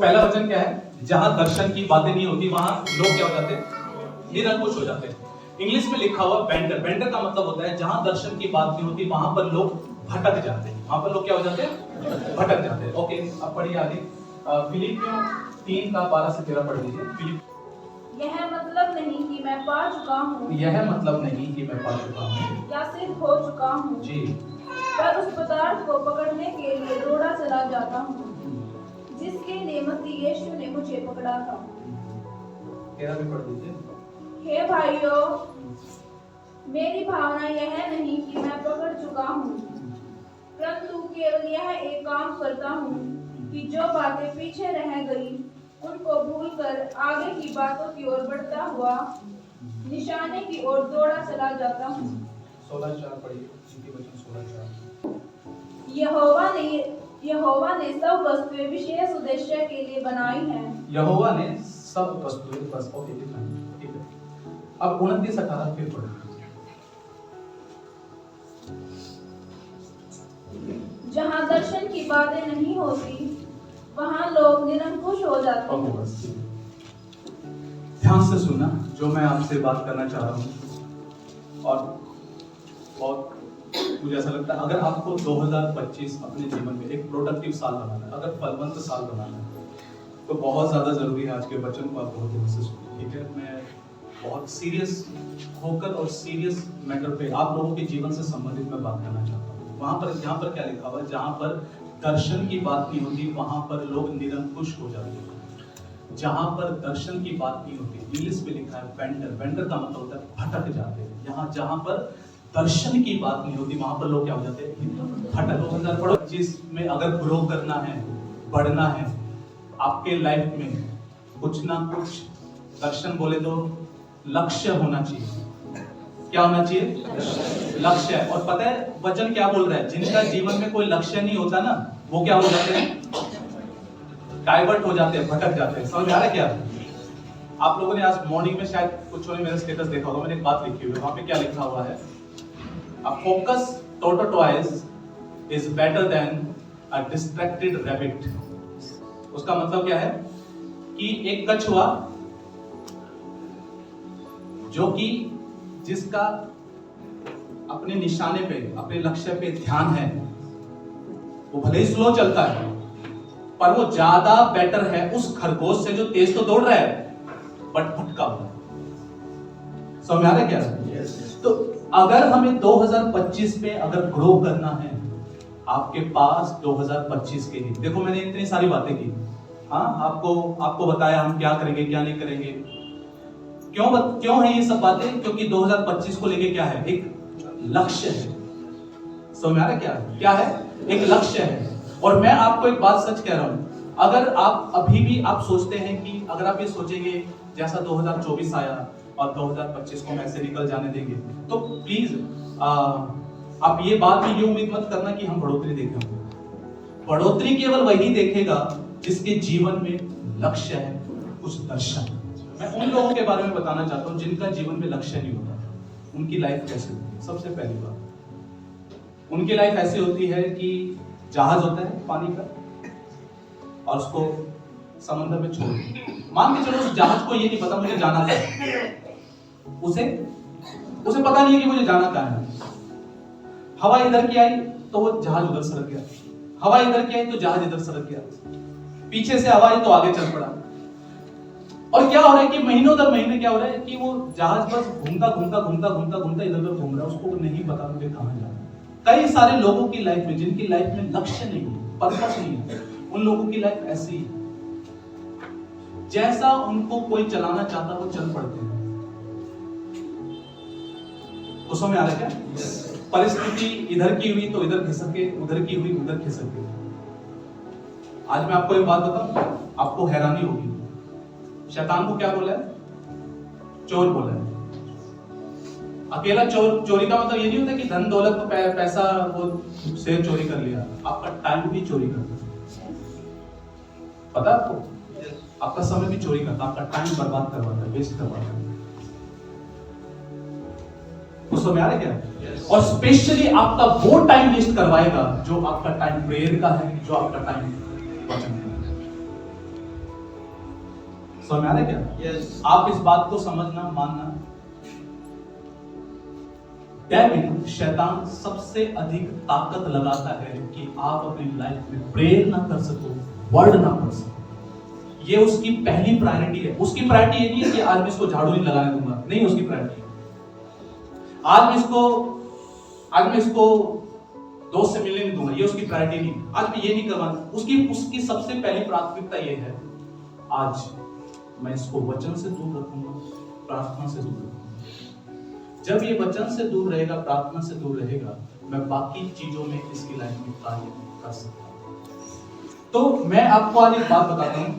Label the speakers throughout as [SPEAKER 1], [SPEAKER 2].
[SPEAKER 1] पहला वचन क्या है? जहां दर्शन की बातें नहीं होती वहां लोग क्या हो जाते हैं? निरंकुश हो जाते हैं। इंग्लिश में लिखा हुआ बेंडर, बेंडर का मतलब होता है जहां दर्शन की बात नहीं होती वहां पर लोग भटक जाते हैं। वहां पर लोग क्या हो जाते हैं? भटक जाते हैं। ओके, अब पढ़िए आगे। फिलिपियों 3 का 12 से 13 पढ़ लीजिए।
[SPEAKER 2] यह मतलब नहीं कि मैं पा चुका हूँ,
[SPEAKER 1] यह मतलब नहीं कि मैं पा चुका हूँ
[SPEAKER 2] या सिद्ध हो चुका हूँ,
[SPEAKER 1] जी,
[SPEAKER 2] पर उस पदार्थ को पकड़ने के लिए दौड़ा चला जाता हूँ जिसके लिए मसीह यीशु ने मुझे पकड़ा था।
[SPEAKER 1] 13 भी पढ़ लीजिए।
[SPEAKER 2] हे भाइयों, मेरी भावना यह नहीं कि मैं पकड़ चुका हूँ, परंतु केवल यह एक काम करता हूँ कि जो बातें पीछे रह गई उनको भूलकर आगे की बातों की ओर बढ़ता हुआ निशाने की ओर दौड़ा चला जाता हूँ।
[SPEAKER 1] 16:4 पढ़िए। इनके वचन 16:4।
[SPEAKER 2] यहोवा ने सब वस्तुएं विशेष उद्देश्य के लिए बनाई हैं।
[SPEAKER 1] यहोवा ने सब वस्तुएं, बस ओके इतना ही, ठीक है। अब 29-18 फिर पढ़ो।
[SPEAKER 2] जहाँ दर्शन की बातें नहीं होती वहाँ लोग निरंकुश हो जाते
[SPEAKER 1] ओके,
[SPEAKER 2] हैं।
[SPEAKER 1] बस ध्यान से सुनना जो मैं आपसे बात करना चाह रहा हूँ। और मुझे ऐसा लगता है अगर आपको 2025 अपने जीवन में एक प्रोडक्टिव साल बनाना है, अगर फलवंत साल बनाना है, तो बहुत ज़्यादा ज़रूरी है आज के वचन को आप बहुत ध्यान से सुनिए, ठीक है। मैं बहुत सीरियस होकर और सीरियस मैटर पे आप लोगों के जीवन से संबंधित मैं बात करना चाहता हूँ। वहाँ पर यहाँ पर क्या लिखा हुआ है? जहाँ पर दर्शन की बात नहीं होती वहाँ पर लोग निरंकुश हो जाते हैं। जहाँ पर दर्शन की बात नहीं होती, इंग्लिश में लिखा है बेंडर, बेंडर का मतलब होता है भटक जाते हैं। यहाँ जहाँ पर दर्शन की बात नहीं होती वहां पर लोग क्या हो जाते हैं? भटक। 2025 में अगर ग्रो करना है, बढ़ना है आपके लाइफ में, कुछ ना कुछ दर्शन बोले तो लक्ष्य होना चाहिए। क्या होना चाहिए? लक्ष्य है। और पता है वचन क्या बोल रहा है? जिनका जीवन में कोई लक्ष्य नहीं होता ना, वो क्या हो जाते हैं? डाइवर्ट हो जाते हैं, भटक जाते हैं। समझ में आ रहा है क्या? आप लोगों ने आज मॉर्निंग में शायद कुछ ने मेरा स्टेटस देखा होगा, मैंने एक बात लिखी हुई है, वहां पे क्या लिखा हुआ है? A focused tortoise is better than a distracted rabbit. उसका मतलब क्या है? कि एक कछुआ जो कि जिसका अपने निशाने पे, अपने लक्ष्य पे ध्यान है, वो भले ही स्लो चलता है पर वो ज्यादा बेटर है उस खरगोश से जो तेज तो दौड़ रहा है बट भटका हुआ है। समझ में आ रहा है क्या? तो अगर हमें 2025 में अगर ग्रो करना है आपके पास 2025 के लिए, देखो मैंने इतनी सारी बातें की, हाँ आपको बताया हम क्या करेंगे क्या नहीं करेंगे। क्यों है ये सब बातें? क्योंकि 2025 को लेके क्या है? एक लक्ष्य है। समझ में आ रहा है क्या है? एक लक्ष्य है। और मैं आपको एक बात सच कह रहा हूं, अगर आप अभी भी आप सोचते हैं कि अगर आप ये सोचेंगे जैसा 2024 आया और 2025 को हम ऐसे निकल जाने देंगे, तो प्लीज आप ये बात भी ये उम्मीद मत करना कि हम बढ़ोतरी देखेंगे। बढ़ोतरी केवल वही देखेगा जिसके जीवन में लक्ष्य है, कुछ दर्शन। मैं उन लोगों के बारे में बताना चाहता हूं जिनका जीवन में लक्ष्य नहीं होता, उनकी लाइफ कैसे होती है। सबसे पहली बात, उनकी लाइफ ऐसी होती है कि जहाज होता है पानी का और उसको समुद्र में छोड़, मान के चलो उस जहाज को ये नहीं पता मुझे जाना कहाँ है, उसे पता नहीं है कि मुझे जाना कहाँ है। हवा इधर की आई तो वो जहाज उधर सरक गया, हवा इधर की आई तो जहाज इधर सरक गया, पीछे से हवा आई तो आगे चल पड़ा। और क्या हो रहा है कि महीनों दर महीने क्या हो रहा है कि वो जहाज बस घूमता इधर उधर घूम रहा है, उसको नहीं पता मुझे कहाँ जाना है। कई सारे लोगों की लाइफ में, जिनकी लाइफ में लक्ष्य नहीं है, पर्पस नहीं है, उन लोगों की लाइफ ऐसी है जैसा उनको कोई चलाना चाहता वो चल पड़ते हैं। तो समझ आ रहा है क्या? परिस्थिति इधर की हुई तो इधर खिसके, उधर की हुई उधर खिसके। आज मैं आपको एक बात बताऊं, आपको हैरानी होगी। शैतान को क्या बोला है? चोर बोला है। अकेला चोरी का मतलब ये नहीं होता कि धन दौलत पैसा वो से चोरी कर लिया, आपका टाइम भी चोरी करता है। पता आपको? आपका समय भी चोरी करता है, आपका टाइम बर्बाद करवाता है, वेस्ट करवाता है। उसको में आ रहा है क्या? और स्पेशली आपका वो टाइम वेस्ट करवाएगा जो आपका टाइम प्रेयर का है, जो आपका टाइम वचन का है। समझ में आ रहा है क्या?
[SPEAKER 3] Yes.
[SPEAKER 1] आप इस बात को समझना, मानना। डेविल, शैतान सबसे अधिक ताकत लगाता है कि आप अपनी लाइफ में प्रेयर ना कर सको, वर्ड ना पढ़ सको। ये उसकी पहली प्रायोरिटी है। उसकी प्रायोरिटी ये नहीं है कि आज मैं इसको झाड़ू नहीं लगाने दूंगा, नहीं, उसकी प्रायोरिटी है आज मैं इसको दोस्त से मिलने नहीं दूंगा, ये उसकी प्रायोरिटी नहीं। आज मैं ये नहीं करवाना, उसकी सबसे पहली प्राथमिकता ये है, आज मैं इसको वचन से दूर रखूंगा, प्रार्थना से दूर रखूंगा। जब ये वचन से दूर रहेगा, प्रार्थना से दूर रहेगा, मैं बाकी चीजों में इसकी लाइफ में कार्य कर सकता हूं। तो मैं आपको आज एक बात बताता हूं,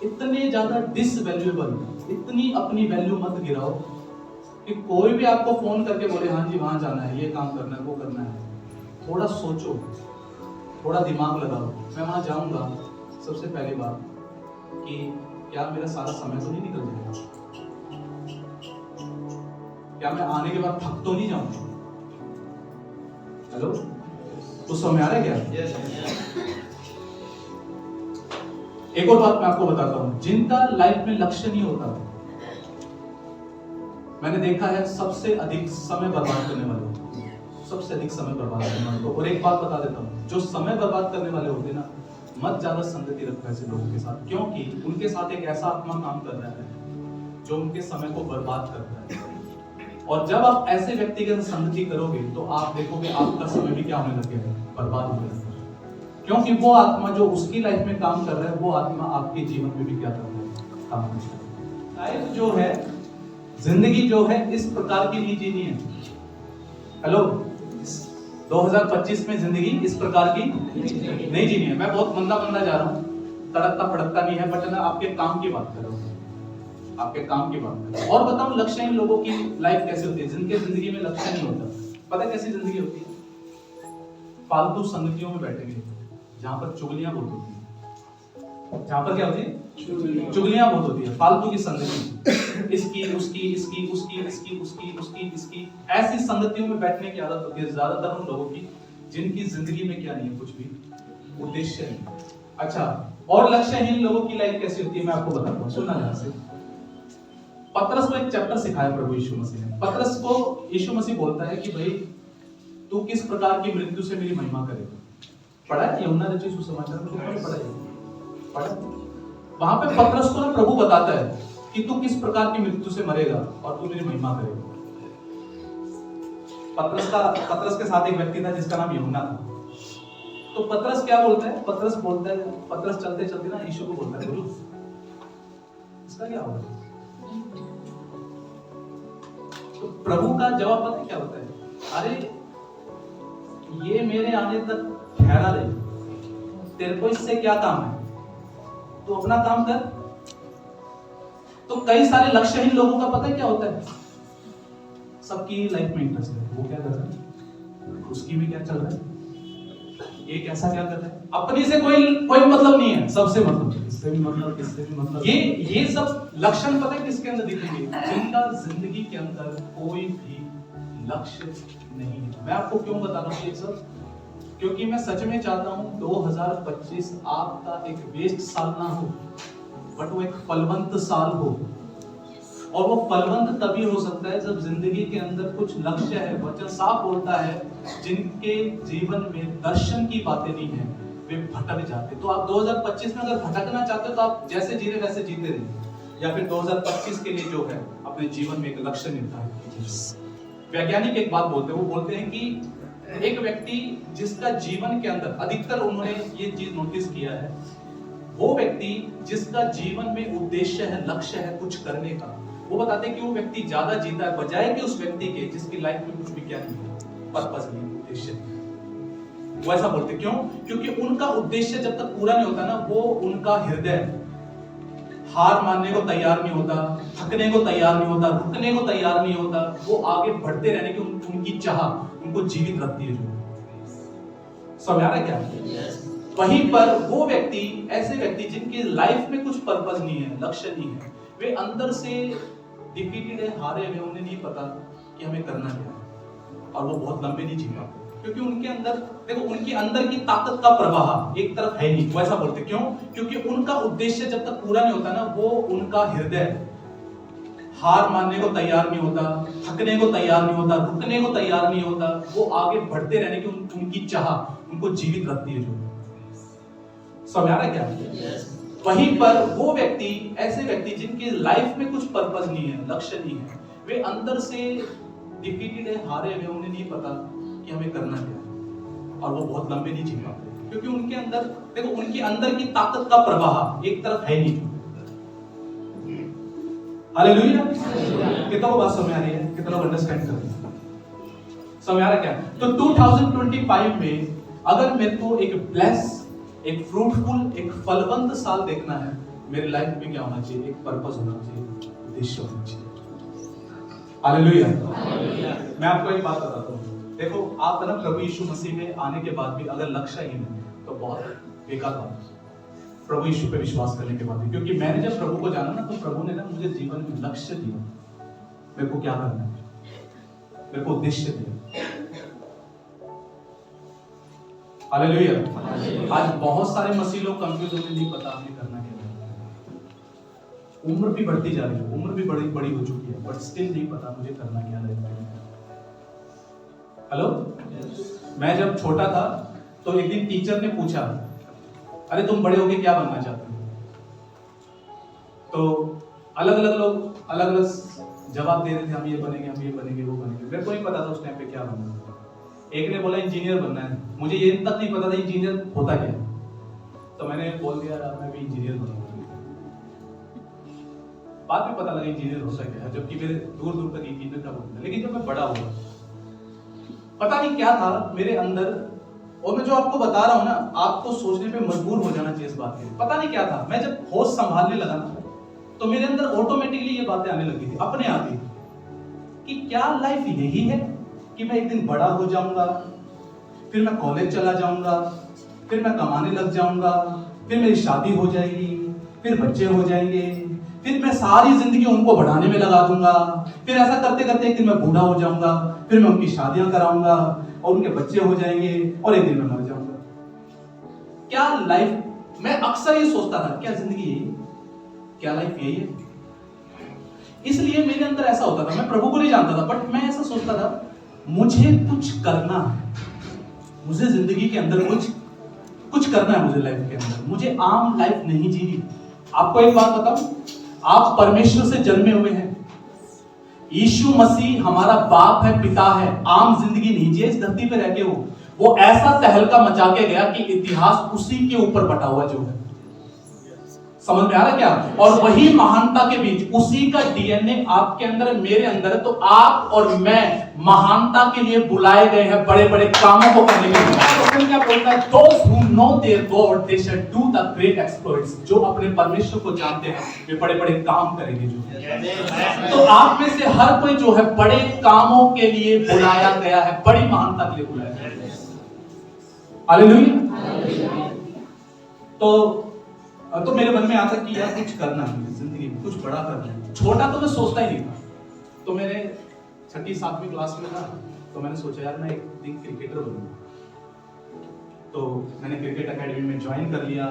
[SPEAKER 1] इतने ज्यादा डिसवैल्यूएबल, इतनी अपनी वैल्यू मत गिराओ कि कोई भी आपको फोन करके बोले हाँ जी वहां जाना है, ये काम करना है, वो करना है। थोड़ा सोचो, थोड़ा दिमाग लगाओ, मैं वहां जाऊंगा, सबसे पहली बात कि क्या मेरा सारा समय तो नहीं निकल जाएगा, क्या मैं आने के बाद थक तो नहीं जाऊंगा? हेलो, तो समझ आ रहा है क्या? एक और बात मैं आपको बताता हूं, जिनका लाइफ में लक्ष्य नहीं होता, मैंने देखा है सबसे अधिक समय बर्बाद करने वाले होते हैं, सबसे अधिक समय बर्बाद करने वाले। और एक बात बता देता हूं, जो समय बर्बाद करने वाले होते हैं ना, मत ज्यादा संगति रखो ऐसे लोगों के साथ, क्योंकि उनके साथ एक ऐसा आत्मा काम कर रहा है जो उनके समय को बर्बाद करता है। और जब आप ऐसे व्यक्ति के साथ संगति करोगे तो आप देखोगे आपका समय भी क्या होने लगेगा, बर्बाद होने लगेगा। क्योंकि वो आत्मा जो उसकी लाइफ में काम कर रहा है, वो आत्मा आपके जीवन में भी क्या कर रहा है, काम कर रहा है। लाइफ जो है, जिंदगी जो है, इस प्रकार की नहीं जीनी है। हेलो, 2025 में जिंदगी इस प्रकार की नहीं जीनी है। मैं बहुत मंदा जा रहा हूँ, तड़कता फड़कता नहीं है, बट मैं आपके काम की बात कर रहा हूँ, आपके काम की बात कर रहा हूँ। और बताऊं, लक्ष्यहीन लोगों की लाइफ कैसे होती है, जिनके जिंदगी में लक्ष्य नहीं होता। पता कैसी जिंदगी होती है? फालतू संगतियों में बैठेंगे, जहां पर चुगलियां बहुत होती है। जहां पर क्या होती है? चुगलियां बहुत होती है, फालतू की संगति, इसकी उसकी, इसकी उसकी, इसकी उसकी, उसकी इसकी, ऐसी संगतियों में बैठने की आदत होती है ज्यादातर उन लोगों की जिनकी जिंदगी में क्या नहीं है, कुछ भी उद्देश्य नहीं। अच्छा, और लक्ष्यहीन लोगों की लाइफ कैसी होती है मैं आपको बताता हूँ, सुनना ध्यान से। पतरस को एक चैप्टर सिखाया प्रभु यीशु मसीह ने। पतरस को यीशु मसीह बोलता है कि भाई तू किस प्रकार की मृत्यु से मेरी महिमा करेगा। पढ़ा है यूहन्ना रचित सुसमाचार में, पढ़ा। वहां पे पतरस को ना प्रभु बताता है कि तू किस प्रकार की मृत्यु से मरेगा और तू मेरी महिमा करेगा। पतरस के साथ एक व्यक्ति था जिसका नाम यूहन्ना था। तो पतरस क्या बोलता है? पतरस चलते चलते ना यीशु को बोलता है, गुरु इसका क्या होगा? तो प्रभु का जवाब पता है क्या होता है? अरे ये मेरे आने तक ठहरा रहे, तेरे को इससे क्या काम है, तू अपना काम कर। तो कई सारे लक्ष्यहीन लोगों का पता है क्या होता है? सबकी लाइफ में इंटरेस्ट है, वो क्या कर रहा है, उसकी भी क्या चल रहा है, ये कैसा क्या कर रहा है, अपनी से कोई मतलब नहीं है, सबसे मतलब, इससे भी मतलब, इससे भी मतलब। ये सब लक्षण पता है किसके अंदर दिखेंगे? जिनका जिंदगी के अंदर कोई भी लक्ष्य नहीं है। मैं आपको क्यों बता रहा हूँ ये सब? क्योंकि मैं सच में चाहता हूँ 2025 आपका एक वेस्ट साल ना हो, बट वो एक फलवंत साल हो। और वो फलवंत तभी हो सकता है जब जिंदगी के अंदर कुछ लक्ष्य है। वचन साफ बोलता है, जिनके जीवन में दर्शन की बातें नहीं है वे भटक जाते। तो आप 2025 में अगर भटकना चाहते हो तो आप जैसे जी रहे वैसे जीते रहिए, या फिर 2025 के लिए जो है अपने जीवन में एक लक्ष्य निर्धारित कीजिए। वैज्ञानिक एक बात बोलते हैं, वो बोलते हैं कि एक व्यक्ति जिसका जीवन के अंदर, अधिकतर उन्होंने ये चीज नोटिस किया है, वो व्यक्ति जिसका जीवन में उद्देश्य है, लक्ष्य है कुछ करने का, वो बताते हैं कि वो व्यक्ति ज्यादा जीता है बजाय कि उस व्यक्ति के जिसकी लाइफ में कुछ भी क्या नहीं है, पर्पस नहीं, उद्देश्य नहीं। वो ऐसा बोलते क्यों? क्योंकि उनका उद्देश्य जब तक पूरा नहीं होता ना, वो उनका हृदय हार मानने को तैयार नहीं होता, थकने को तैयार नहीं होता, रुकने को तैयार नहीं होता। वो आगे बढ़ते रहने की उनकी चाह उनको जीवित रखती है। जो समझ आ रहा है क्या? वहीं पर वो व्यक्ति, ऐसे व्यक्ति जिनकी लाइफ में कुछ पर्पस नहीं है, लक्ष्य नहीं है, वे अंदर से डिफीटेड है, हारे हुए, उन्हें नहीं पता कि हमें करना क्या है, और वो बहुत लंबे नहीं जी पाते। क्योंकि उनके अंदर देखो, उनके अंदर की ताकत का प्रवाह एक तरफ है नहीं, वो ऐसा बोलते क्यों? क्योंकि उनका उद्देश्य जब तक पूरा नहीं होता ना, वो उनका हृदय हार मानने को तैयार नहीं होता, थकने को तैयार नहीं होता, रुकने को तैयार नहीं होता, वो आगे बढ़ते रहने की उनकी चाह उनको जीवित रखती है। जो समझ आ रहा है क्या? वहीं पर वो व्यक्ति, ऐसे व्यक्ति जिनके लाइफ में कुछ पर्पस नहीं है, लक्ष्य नहीं है, वे अंदर से डिफीटेड है, हारे हुए, उन्हें नहीं पता कि हमें करना क्या है, और वो बहुत लंबे नहीं जी पाते, क्योंकि उनके अंदर देखो, उनके अंदर की ताकत का प्रवाह एक तरफ है नहीं। हालेलुया। कितना को बात समझ आ रही है? कितना को अंडरस्टैंड कर रहे हैं? समझ आ रहा क्या? तो 2025 में अगर मेरे को एक ब्लेस, एक फ्रूटफुल, एक फलवंत साल देखना है, मेरे लाइफ में क्या होना चाहिए? एक पर्पस होना चाहिए, उद्देश्य होना चाहिए। हालेलुया। मैं आपको एक बात बताता हूँ, देखो आप ना प्रभु यीशु मसीह में आने के बाद भी अगर लक्ष्य ही नहीं तो बहुत बेकार बात है प्रभु यीशु पे विश्वास करने के बाद भी। क्योंकि मैंने जब प्रभु को जाना ना, तो प्रभु ने ना मुझे जीवन में लक्ष्य दिया, मेरे को क्या करना है, मेरे को उद्देश्य दिया। हालेलुया। आज बहुत सारे मसीह लोग कंफ्यूज होते, नहीं पता हमें करना क्या है। उम्र भी बढ़ती जा रही है, उम्र भी बड़ी बड़ी हो चुकी है, बट स्टिल नहीं पता मुझे करना क्या है। हेलो, मैं जब छोटा था तो एक दिन टीचर ने पूछा, अरे तुम बड़े होके क्या बनना चाहते हो? तो अलग अलग लोग अलग अलग जवाब दे रहे थे, हम ये बनेंगे, हम ये बनेंगे, वो बनेंगे। मेरे को नहीं पता था उस टाइम पे क्या बनना। एक ने बोला इंजीनियर बनना है, मुझे ये तक नहीं पता था इंजीनियर होता क्या। तो मैंने बोल दिया मैं भी इंजीनियर बनूंगा। बाद में पता लगा इंजीनियर होता क्या है, जबकि मेरे दूर दूर तक इंजीनियर का बनना। लेकिन जब मैं बड़ा हुआ, पता नहीं क्या था मेरे अंदर, और मैं जो आपको बता रहा हूं ना, आपको सोचने पे मजबूर हो जाना चाहिए इस बात के लिए। पता नहीं क्या था, मैं जब होश संभालने लगा ना, तो मेरे अंदर ऑटोमेटिकली ये बातें आने लगी थी अपने आप ही, कि क्या लाइफ यही है कि मैं एक दिन बड़ा हो जाऊंगा, फिर मैं कॉलेज चला जाऊंगा, फिर मैं कमाने लग जाऊंगा, फिर मेरी शादी हो जाएगी, फिर बच्चे हो जाएंगे, फिर मैं सारी जिंदगी उनको बढ़ाने में लगा दूंगा, फिर ऐसा करते करते एक दिन मैं बूढ़ा हो जाऊंगा, फिर मैं उनकी शादियां कराऊंगा और उनके बच्चे हो जाएंगे और एक दिन मैं मर जाऊंगा। क्या लाइफ, मैं अक्सर ये सोचता था, क्या जिंदगी यही है? क्या लाइफ यही है? इसलिए मेरे अंदर ऐसा होता था, मैं प्रभु को नहीं जानता था, बट मैं ऐसा सोचता था, मुझे कुछ करना है, मुझे जिंदगी के अंदर कुछ करना है, मुझे लाइफ के अंदर, मुझे आम लाइफ नहीं जीनी। आपको एक बात बताऊं, आप परमेश्वर से जन्मे हुए हैं, यीशु मसीह हमारा बाप है, पिता है, आम जिंदगी नहीं जिए इस धरती पे रह के। वो ऐसा तहलका मचा के गया कि इतिहास उसी के ऊपर बटा हुआ जो है। समझ में आ रहा है क्या? और वही महानता के बीच उसी का डीएनए आपके अंदर, मेरे अंदर है। तो आप और मैं महानता के लिए बुलाए गए हैं, बड़े बड़े कामों को करने के लिए। क्या बोलता है? Those who know their God, they shall do the great exploits। जो अपने परमेश्वर को जानते हैं वे बड़े बड़े काम करेंगे। जो तो आप में से हर कोई जो है बड़े कामों के लिए बुलाया गया है, बड़ी महानता के लिए बुलाया गया है। हालेलुया। तो मेरे मन में आता कि यार कुछ करना है जिंदगी में, कुछ बड़ा करना है। छोटा तो मैं सोचता ही नहीं था। तो मैंने 6ठी 7वीं क्लास में था, तो मैंने सोचा यार मैं एक दिन क्रिकेटर बनूंगा। तो मैंने क्रिकेट एकेडमी में ज्वाइन कर लिया।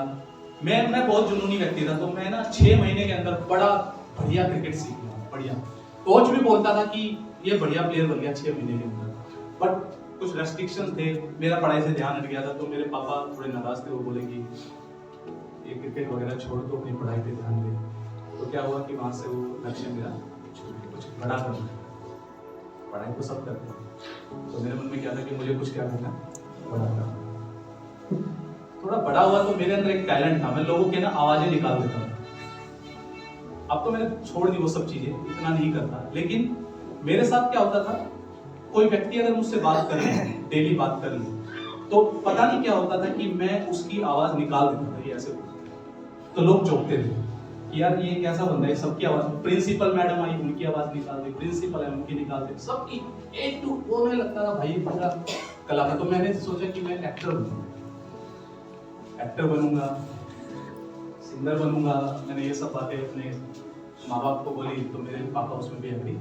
[SPEAKER 1] मैं बहुत जुनूनी व्यक्ति था, तो मैं ना 6 महीने के अंदर बड़ा बढ़िया क्रिकेट सीख लिया, बढ़िया। कोच भी बोलता था कि ये बढ़िया प्लेयर बन गया 6 महीने के अंदर। बट कुछ रेस्ट्रिक्शंस थे, मेरा पढ़ाई से ध्यान हट गया था। तो मेरे पापा थोड़े नाराज थे, वो बोले कि ये क्रिकेट वगैरह छोड़ दो, अपनी पढ़ाई पे ध्यान दे। तो क्या हुआ कि वहां से वो लक्ष्य मेरा कुछ बड़ा करना है। पढ़ाई तो सब करते हैं, तो मेरे मन में क्या था कि मुझे कुछ क्या करना है, बड़ा करना। थोड़ा बड़ा हुआ तो मेरे अंदर एक टैलेंट था, मैं लोगों के ना आवाजें निकाल देता था। अब तो मैंने छोड़ दी वो सब चीजें, इतना नहीं करता। लेकिन मेरे साथ क्या होता था, कोई व्यक्ति अगर मुझसे बात कर ले, डेली बात कर ले, तो पता नहीं क्या होता था कि मैं उसकी आवाज निकाल देता था। ये ऐसे तो लोग चौंकते थे कि यार ये कैसा बंदा है, सबकी आवाज। प्रिंसिपल मैडम आई, उनकी आवाज निकाल दी, प्रिंसिपल है उनकी निकाल दी, सबकी एक टू वो। मैं लगता था भाई पूरा कला था। तो मैंने सोचा कि मैं एक्टर बनूंगा, सिंगर बनूंगा। मैंने ये सब बातें अपने माँ बाप को बोली, तो मेरे पापा उसमें भी एग्री,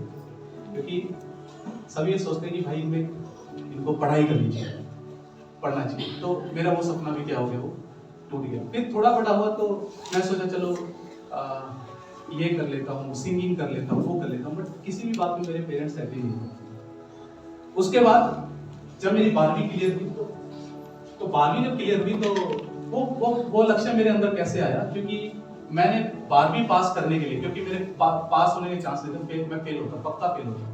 [SPEAKER 1] क्योंकि सब ये सोचते हैं कि भाई इनमें उनको पढ़ाई करनी चाहिए, पढ़ना चाहिए। तो मेरा वो सपना भी क्या हो गया, वो टूट गया। फिर थोड़ा बड़ा हुआ तो मैं सोचा चलो ये कर लेता हूँ, सिंगिंग कर लेता हूँ, वो कर लेता हूँ, बट किसी भी बात में मेरे पेरेंट्स हैप्पी नहीं थे। उसके बाद जब मेरी 12वीं क्लियर हुई तो 12वीं जब क्लियर हुई तो वो लक्ष्य मेरे अंदर कैसे आया, क्योंकि मैंने 12वीं पास करने के लिए, क्योंकि मेरे पास होने के चांस थे, मैं फेल होता, पक्का फेल होता,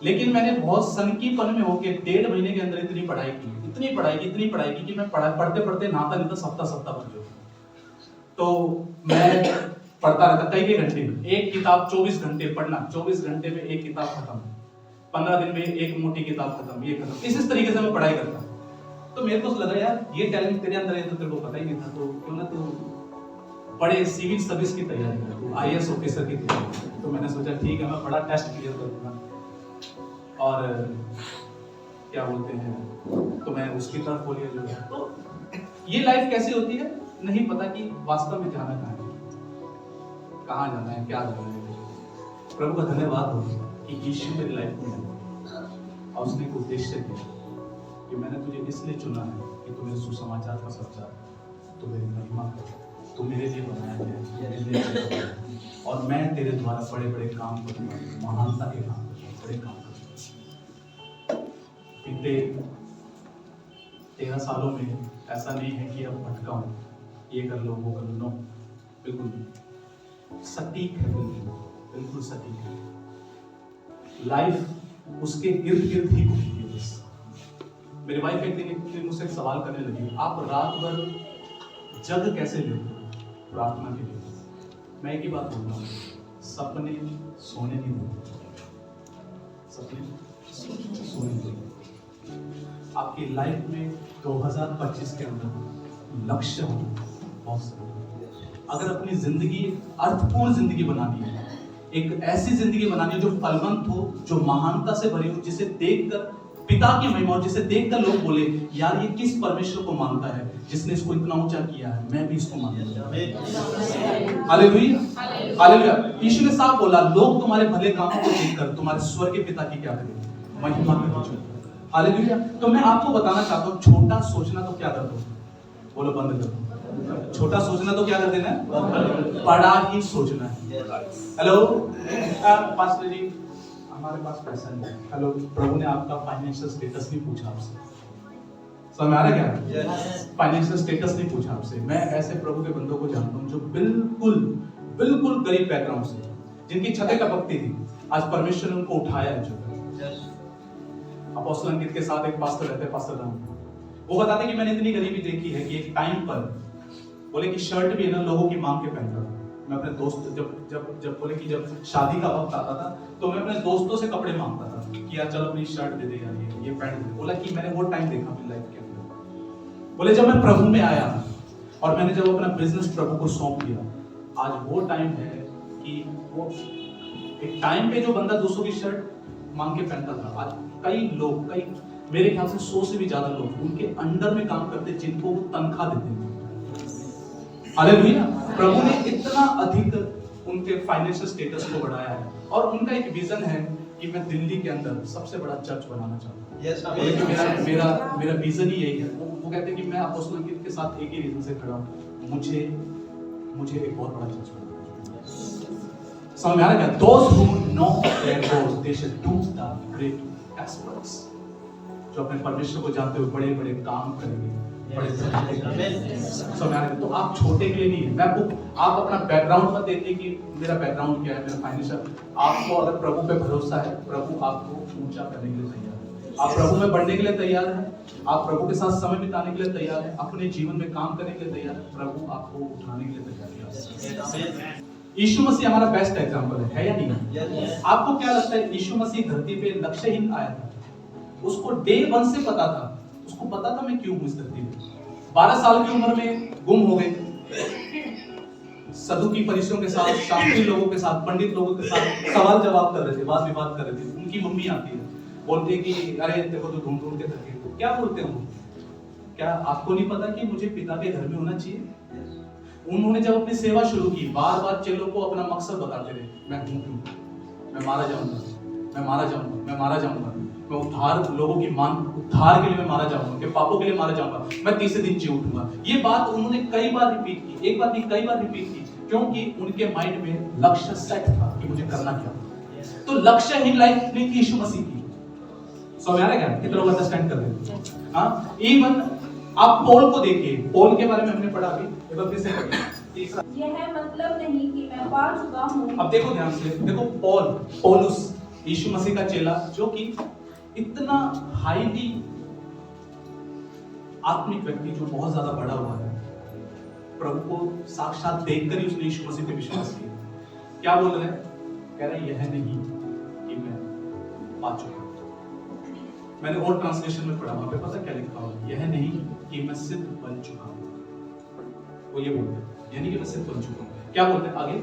[SPEAKER 1] लेकिन मैंने बहुत सनकीपन में होके 1.5 महीने के अंदर इतनी पढ़ाई की कि मैं पढ़ते पढ़ते नहाता नहीं था, सप्ताह भर जो। तो मैं पढ़ता रहता कई घंटे, एक किताब 24 घंटे पढ़ना, 24 घंटे में एक किताब खत्म, 15 दिन में एक मोटी किताब खत्म, ये खत्म, इस तरीके से मैं पढ़ाई करता। तो मेरे को लगा यार ये टैलेंट तेरे अंदर है, तो तेरे को पता ही नहीं था, तो क्यों ना तू बड़े सिविल सर्विस की तैयारी कर, IAS ऑफिसर की तैयारी कर। तो मैंने सोचा ठीक है, मैं बड़ा टेस्ट क्लियर करूंगा और क्या बोलते हैं, तो मैं उसकी तरफ बोलिए जो है। तो ये लाइफ कैसी होती है नहीं पता कि वास्तव में जाना कहाँ जाना है, क्या जाना है। प्रभु का धन्यवाद हो कि यीशु मेरी लाइफ में है और उसने एक उद्देश्य दिया कि मैंने तुझे इसलिए चुना है कि तू मेरे सुसमाचार का प्रचार, तू मेरी महिमा कर, तू मेरे लिए बनाया गया, मेरे लिए बनाया गया, और मैं तेरे द्वारा बड़े बड़े काम करूंगा, महानता के काम करूंगा, बड़े काम करूंगा। बीते 13 सालों में ऐसा नहीं है कि अब भटका हूं, ये कर लो वो कर लो, बिल्कुल नहीं, सटीक है, बिल्कुल सटीक है। लाइफ उसके इर्द गिर्द ही घूमती है बस। मेरी वाइफ एक दिन मुझसे सवाल करने लगी, आप रात भर जग कैसे लेते हो प्रार्थना के लिए? मैं एक ही बात बोल रहा हूँ, सपने सोने नहीं देते, सपने सोने नहीं देते। आपकी लाइफ में 2025 के अंदर लक्ष्य हो बहुत सारे। अगर अपनी जिंदगी अर्थपूर्ण जिंदगी बनानी है, एक ऐसी जिंदगी बनानी है जो फलवंत हो, जो महानता से भरी हो, जिसे देखकर पिता की महिमा और जिसे देखकर लोग बोले यार ये किस परमेश्वर को मानता है जिसने इसको इतना ऊंचा किया है, मैं भी इसको मानता हूं। Hallelujah, hallelujah. यीशु ने साफ बोला, लोग तुम्हारे भले कामों को देखकर तुम्हारे स्वर्ग के पिता की क्या करेंगे, महिमा करेंगे। हालेलुया। तो मैं आपको बताना चाहता हूँ, छोटा सोचना तो क्या कर दो, बोलो बंद कर दो। छोटा सोचना तो क्या कर देना है, बड़ा ही सोचना है। हेलो पास्टर जी, हमारे पास पैसा नहीं है। हेलो, प्रभु ने आपका फाइनेंशियल स्टेटस नहीं पूछा आपसे, समझ में आ रहा है क्या? फाइनेंशियल स्टेटस नहीं पूछा आपसे। मैं ऐसे प्रभु के बंदों को जानता हूँ जो बिल्कुल गरीब बैकग्राउंड से, जिनकी छतें टपकती थी, आज परमेश्वर ने उनको उठाया है। जो अपोस्तल अंकित के साथ एक पास्टर रहते, पास्टर राम, वो बताते कि मैंने इतनी गरीबी देखी है कि एक टाइम पर बोले कि शर्ट भी ना लोगों की मांग के पहनता था। मैं अपने दोस्त जब बोले कि जब शादी का वक्त आता था तो मैं अपने दोस्तों से कपड़े मांगता था कि यार चलो अपनी शर्ट दे दे यार, ये पैंट दे। बोला कि मैंने वो टाइम देखा अपनी लाइफ के अंदर। बोले जब मैं प्रभु में आया और मैंने जब अपना बिजनेस प्रभु को सौंप दिया, आज वो टाइम है कि वो एक टाइम पे जो बंदा 200 की शर्ट मांग के पहनता था, आज कई लोग, कई मेरे ख्याल से 100 से भी ज्यादा लोग उनके अंडर में काम करते जिनको वो तनख्वाह देते हैं। हालेलुया। प्रभु ने इतना अधिक उनके फाइनेंशियल स्टेटस को बढ़ाया है और उनका एक विजन है कि मैं दिल्ली के अंदर सबसे बड़ा चर्च बनाना चाहता हूँ। मेरा विजन ही यही है। वो कहते हैं कि मैं अपोस्तल अंकित के साथ एक ही रीजन से खड़ा हूँ, मुझे एक बहुत बड़ा चर्च बनाना है। समझ में आ रहा है क्या? Those who know their God, they should do the great exploits। जो अपने परमेश्वर को जानते हुए बड़े बड़े काम करेंगे, तो आप छोटे के लिए नहीं है। मैं आपको, आप अपना बैकग्राउंड मत देखिए कि मेरा बैकग्राउंड क्या है, मेरा फाइनेंशियल। आपको अगर प्रभु पे भरोसा है, प्रभु आपको ऊंचा करने के लिए तैयार है। आप प्रभु में बढ़ने के लिए तैयार हैं, आप प्रभु के साथ समय बिताने के लिए तैयार हैं, अपने जीवन में काम करने के लिए तैयार है, प्रभु आपको उठाने के लिए तैयार है। यीशु मसीह हमारा बेस्ट एग्जाम्पल है या नहीं? आपको क्या लगता है यीशु मसीह धरती पे लक्ष्यहीन आया था? उसको डे 1 से पता था, उसको पता था मैं क्यों हूं इस धरती पे। 12 साल की उम्र में गुम हो गए, सदुकी फरीसियों के साथ, शास्त्री लोगों के साथ, पंडित लोगों के साथ सवाल जवाब कर रहे थे, वाद विवाद कर रहे थे। उनकी मम्मी आती है, बोलती है कि अरे देखो तो ढूंढ ढूंढ के थके। तो क्या बोलते हैं, क्या आपको नहीं पता कि मुझे पिता के घर में होना चाहिए? उन्होंने जब अपनी सेवा शुरू की, बार बार चेलों को अपना मकसद बताते रहे, मैं हूं क्यों, मैं मारा जाऊंगा, मैं मारा जाऊंगा, मैं मारा जाऊंगा। मैं लोगों की उद्धार के लिए मैं मारा जाऊंगा, उनके पापों के लिए मारा जाऊंगा, मैं तीसरे दिन जी उठूंगा। ये बात उन्होंने कई बार रिपीट की, एक बार नहीं कई बार रिपीट की, क्योंकि उनके माइंड में लक्ष्य सेट था कि मुझे करना क्या। तो लक्ष्यहीन लाइफ नहीं थी यीशु मसीह की। समझ आ रहा है क्या? कितने लोग अंडरस्टैंड कर रहे हैं? हाँ, इवन आप पौल को देखिए, पौल के बारे में हमने पढ़ा अभी, एक बार फिर से पढ़िए। तीसरा,
[SPEAKER 2] यह मतलब नहीं कि मैं पा चुका हूँ।
[SPEAKER 1] अब देखो ध्यान से, देखो पौलुस यीशु मसीह का चेला, जो कि इतना हाईली आत्मिक व्यक्ति, जो बहुत ज्यादा बड़ा हुआ है, प्रभु को साक्षात देखकर ही उसने यीशु मसीह पे विश्वास किया। क्या बोल रहे हैं? कह रहे यह नहीं कि मैं पा चुका। मैंने और ट्रांसलेशन में पढ़ा, वहां पे पता क्या लिखा हुआ? यह नहीं कि मैं सिद्ध बन चुका हूं। वो ये बोलते हैं, यानी कि मैं सिद्ध बन चुका हूं। क्या बोलते हैं आगे?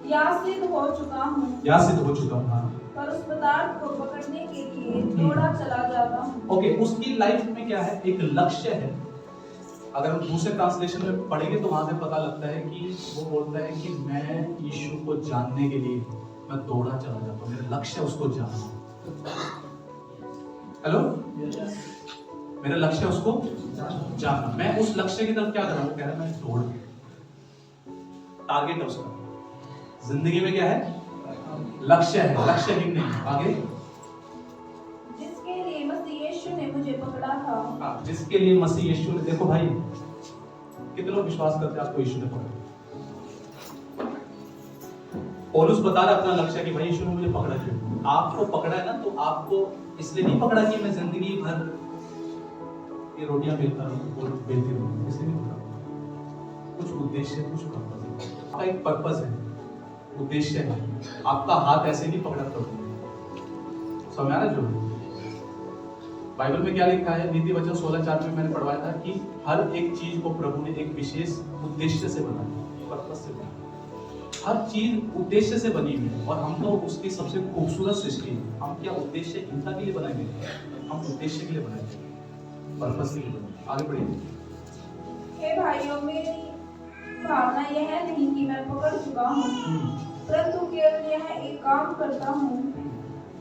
[SPEAKER 2] या सिद्ध हो चुका हूँ,
[SPEAKER 1] या सिद्ध हो चुका हूं। हाँ,
[SPEAKER 2] पर उस पदार्थ को पकड़ने के लिए दौड़ा चला जाता हूँ।
[SPEAKER 1] ओके, उसकी लाइफ में क्या है? एक लक्ष्य है। अगर हम दूसरे ट्रांसलेशन में पढ़ेंगे तो वहां से पता लगता है कि वो बोलता है कि मैं यीशु को जानने के लिए मैं दौड़ा चला जाता हूँ, मेरा लक्ष्य है उसको जानना। हेलो, मेरा लक्ष्य है उसको जानना। मैं उस लक्ष्य की तरफ क्या कर रहा हूँ? कह रहा है मैं दौड़, टारगेट है उसका। जिंदगी में क्या है? लक्ष्य है, लक्ष्यहीन नहीं। आगे,
[SPEAKER 2] जिसके लिए मसीह यीशु ने मुझे पकड़ा था।
[SPEAKER 1] जिसके लिए मसीह यीशु ने, देखो भाई, कितने लोग विश्वास करते हैं आपको यीशु ने पकड़ा? पौलुस बता रहा अपना लक्ष्य कि भाई यीशु ने मुझे पकड़ा क्यों? आपको पकड़ा है ना, तो आपको इसलिए नहीं पकड़ा कि मैं जिंदगी भर ये रोटियां बेलता रहूं और बेलती रहूं, इसलिए नहीं पकड़ा। कुछ उद्देश्य, कुछ पर्पस है। आपका एक पर्पस है, उद्देश्य है। आपका हाथ ऐसे नहीं पकड़ा प्रभु। समझ आ रहा है? जो बाइबल में क्या लिखा है, नीति वचन 16:4 में मैंने पढ़वाया था कि हर एक चीज को प्रभु ने एक विशेष उद्देश्य से बनाया, पर्पस से बनाया। हर चीज उद्देश्य से बनी हुई है, और हम तो उसकी सबसे खूबसूरत सृष्टि है। हम क्या उद्देश्यहीनता के लिए बनाएंगे? हम उद्देश्य के लिए बनाएंगे, पर्पस के लिए बनाएंगे। आगे बढ़िए।
[SPEAKER 2] हे भाइयों, मेरी भावना यह नहीं कि मैं पकड़ चुका हूँ, परंतु केवल यह एक काम करता हूँ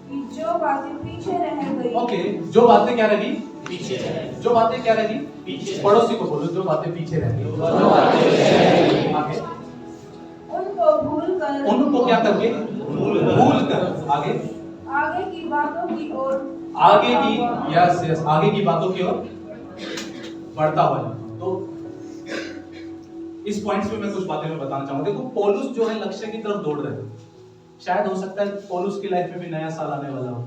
[SPEAKER 2] कि जो बातें पीछे रह गई।
[SPEAKER 1] ओके, जो बातें क्या रही? पीछे रह। जो बातें क्या रही? पीछे। पड़ोसी को बोलो, जो बातें पीछे रह गई। आगे,
[SPEAKER 2] उनको भूल कर।
[SPEAKER 1] उनको क्या करके? भूल कर। आगे,
[SPEAKER 2] आगे की बातों की ओर।
[SPEAKER 1] आगे की, यस यस, आगे की बातों की ओर बढ़ता हुआ। तो इस पॉइंट्स पे मैं कुछ बातें मैं बताना चाहूंगा। देखो, पौलुस जो है लक्ष्य की तरफ दौड़ रहे हैं। शायद हो सकता है पौलुस की लाइफ में भी नया साल आने वाला हो,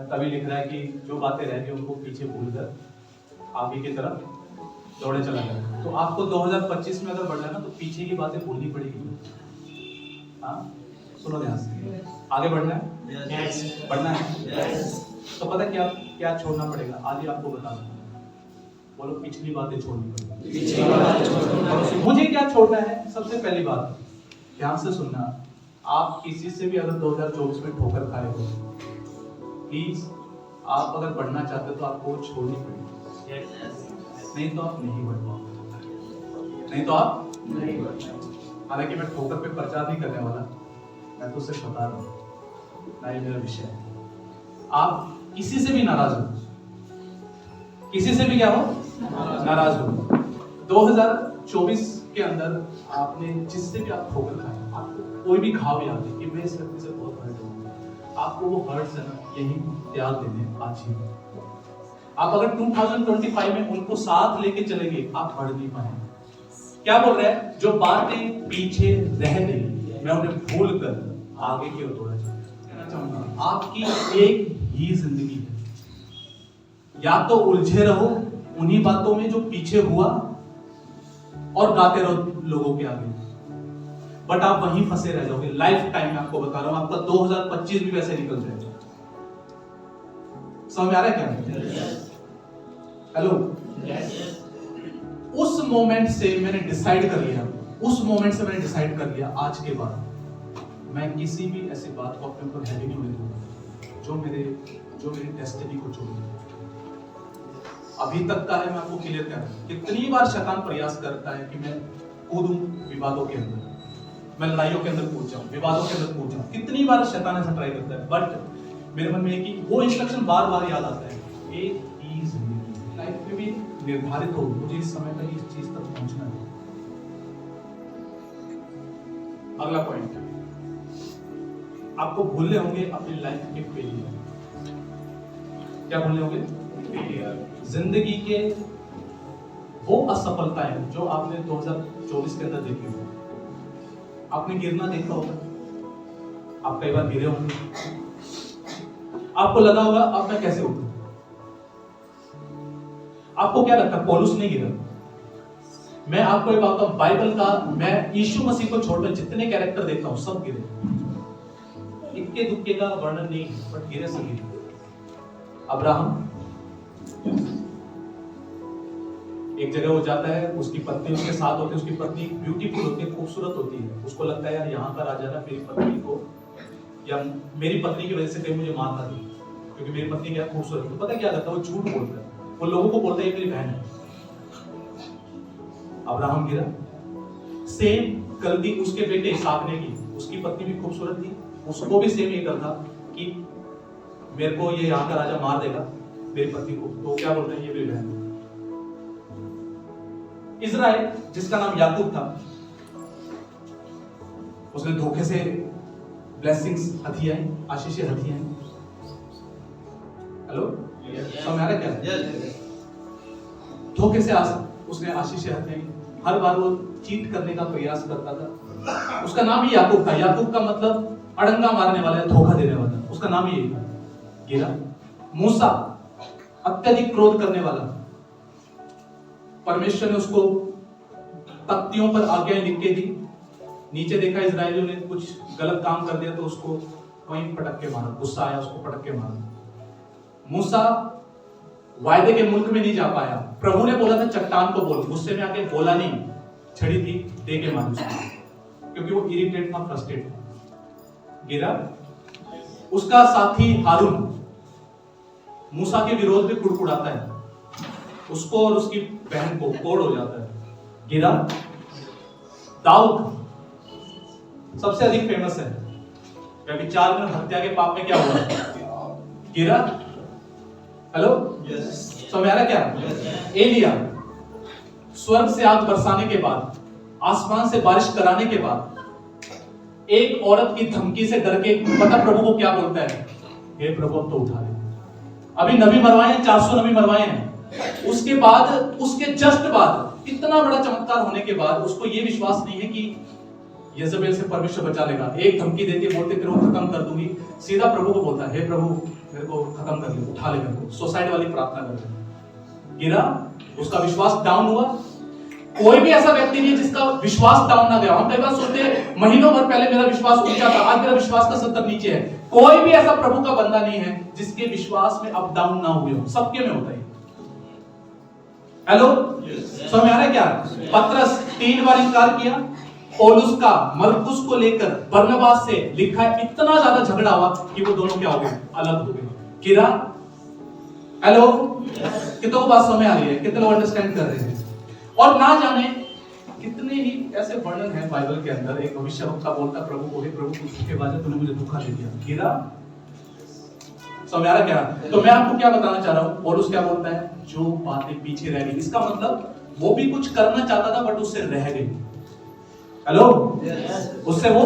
[SPEAKER 1] तभी लिख रहा है कि जो बातें रह गई उनको पीछे भूलकर आगे की तरफ दौड़े चला गया। तो आपको 2025 में अगर बढ़ना है ना, तो पीछे की बातें भूलनी पड़ेगी। हाँ, सुनो ध्यान से, आगे बढ़ना है, बढ़ना है। तो पता क्या क्या छोड़ना पड़ेगा? आज ही आपको बता दूं। बोलो, पिछली बातें छोड़नी पड़ेगी। मुझे क्या छोड़ना है? सबसे पहली बात, ध्यान से सुनना। आप किसी से भी अगर 2024 में ठोकर खाए हो, प्लीज आप अगर बढ़ना चाहते हो तो आपको वो छोड़नी पड़ेगी। नहीं तो आप नहीं बढ़ पाओगे, नहीं तो आप नहीं बढ़ पाओगे। हालांकि मैं ठोकर पे प्रचार नहीं करने वाला, मैं तो सिर्फ बता रहा हूँ, ना ये मेरा विषय है। आप किसी से भी नाराज हो, किसी से भी क्या हो? नाराज हो। 2024 के अंदर आपने जिससे भी आप ठोकर खाए, आपको कोई भी घाव याद है कि मैं इस व्यक्ति से बहुत हर्ट हूँ, आपको वो हर्ट से ना यही त्याग देने आज ही। आप अगर 2025 में उनको साथ लेके चलेंगे, आप बढ़ नहीं पाएंगे। क्या बोल रहे हैं? जो बातें पीछे रह गई, मैं उन्हें भूल कर आगे की ओर दौड़ा चाहूंगा। आपकी एक ही जिंदगी है, या तो उलझे रहो उन्हीं बातों में जो पीछे हुआ और गाते रहो लोगों के आगे, बट आप वहीं फंसे रह जाओगे लाइफ टाइम। मैं आपको बता रहा हूं, आपका 2025 भी वैसे निकल जाएगा। समझ आ रहा है क्या? हेलो, उस मोमेंट से मैंने डिसाइड कर लिया, आज के बाद मैं किसी भी ऐसी बात को अपने ऊपर हैवी नहीं लेता जो मेरी डेस्टिनी को छोड़े। अभी तक का है, मैं आपको क्लियर कर रहा हूं। कितनी बार शैतान प्रयास करता है कि मैं कूदूं विवादों के अंदर, मैं लड़ाइयों के अंदर कूद जाऊं, विवादों के अंदर कूद जाऊं। कितनी बार शैतान ऐसा ट्राई करता है, बट मेरे मन में है कि वो इंस्ट्रक्शन बार बार याद आता है। एक चीज लाइफ में भी निर्धारित हो, मुझे इस समय तक इस चीज तक पहुंचना है। अगला पॉइंट, आपको भूलने होंगे अपनी लाइफ के फेलियर। क्या भूलने होंगे? जिंदगी के वो असफलताएं जो आपने 2024 के अंदर देखी होगी। आपने गिरना देखा होगा, आप कई बार गिरे होंगे, आपको लगा होगा अब मैं कैसे उठूं। आपको क्या लगता है पौलुस नहीं गिरा? मैं आपको ये बात बताऊं, बाइबल का मैं यीशु मसीह को छोड़कर जितने कैरेक्टर देखता हूं सब गिरे। इक्के दुक्के का वर्णन नहीं, बट गिरे सब गिरे। अब्राहम एक जगह हो जाता है, उसकी पत्नी उसके साथ होती है, उसकी पत्नी ब्यूटीफुल होती है, खूबसूरत होती है। उसको लगता है यार यहाँ का राजा ना मेरी पत्नी को, या मेरी पत्नी की वजह से कहीं मुझे मार ना दे, क्योंकि मेरी पत्नी क्या खूबसूरत है। तो पता क्या करता है, वो झूठ बोलता है, वो लोगों को बोलता है ये मेरी बहन है। अब्राहम गिरा। सेम गलती उसके बेटे इसहाक ने की। उसकी पत्नी भी खूबसूरत थी, उसको भी सेम ये डर था कि मेरे को ये यहाँ का राजा मार देगा मेरी पत्नी को, तो क्या बोलते हैं ये मेरी बहन है। इज़राइल जिसका नाम याकूब था, उसने धोखे से ब्लेसिंग्स हथी आई, आशीषें हथी आई। हेलो, समझ आ रहा क्या? धोखे से उसने आशीषें हथी आई। हर बार वो चीट करने का प्रयास करता था। उसका नाम ही याकूब था। याकूब का मतलब अड़ंगा मारने वाला, धोखा देने वाला, उसका नाम ही यही था। गिरा। मूसा अत्यधिक क्रोध करने वाला, परमेश्वर ने उसको तख्तियों पर आज्ञाएं लिख के दी। नीचे देखा इजरायलियों ने कुछ गलत काम कर दिया तो उसको वहीं पटक के मारा, गुस्सा आया उसको पटक के मारा। मूसा वायदे के मुल्क में नहीं जा पाया। प्रभु ने बोला था चट्टान को बोल, गुस्से में आके बोला नहीं, छड़ी थी दे के मारा उसको, क्योंकि वो इरिटेट था, फ्रस्ट्रेट था। गिरा। उसका साथी हारून मूसा के विरोध में कुड़कुड़ाता है, उसको और उसकी बहन को कोड़ हो जाता है। गिरा। दाऊद सबसे अधिक फेमस है, व्यभिचार में हत्या के पाप में क्या हुआ? गिरा। हेलो, समझ आ रहा क्या? एलिया स्वर्ग से आग बरसाने के बाद, आसमान से बारिश कराने के बाद, एक औरत की धमकी से डर के पता प्रभु को क्या बोलता है? हे प्रभु अब तो उठा ले। अभी नबी मरवाए हैं, 400 नबी मरवाए हैं। उसके बाद, उसके जस्ट बाद, इतना बड़ा चमत्कार होने के बाद उसको ये विश्वास नहीं है कि यजेबेल से परमेश्वर बचा लेगा। एक धमकी देती है, बोलते तेरे को खत्म कर दूंगी। सीधा प्रभु को बोलता है, हे प्रभु मेरे को खत्म कर ले, उठा ले मेरे को। सुसाइड वाली प्रार्थना कर ले। गिरा। उसका विश्वास डाउन हुआ। कोई भी ऐसा व्यक्ति नहीं है जिसका विश्वास डाउन ना गया। हम कई बार सोचते हैं महीनों भर पहले मेरा विश्वास ऊंचा था, आज मेरा विश्वास का स्तर नीचे है। कोई भी ऐसा प्रभु का बंदा नहीं है जिसके विश्वास में अप डाउन ना हुए हो। सबके में होता है। हेलो, समझ आ रहा है क्या? पतरस 3 बार इनकार किया। पौलुस का मरकुस को लेकर बरनबास से लिखा है, इतना ज्यादा झगड़ा हुआ कि वो दोनों क्या हो गए? अलग हो गए। गिरा। हेलो, कितनों को बात समझ आ रही है? कितने लोग अंडरस्टैंड कर रहे हैं? और ना जाने कितने ही ऐसे वर्णन है बाइबल के अंदर। एक भविष्यवक्ता बोलता प्रभु को, हे प्रभु कुछ के बाद तूने मुझे धोखा दे दिया। गिरा। समझ आ रहा क्या? तो मैं आपको क्या बताना चाह रहा हूं, पौलुस क्या बोलता है? जो बातें पीछे रह गई, इसका मतलब वो भी कुछ करना चाहता था बट उससे रह गई। हेलो, उससे वो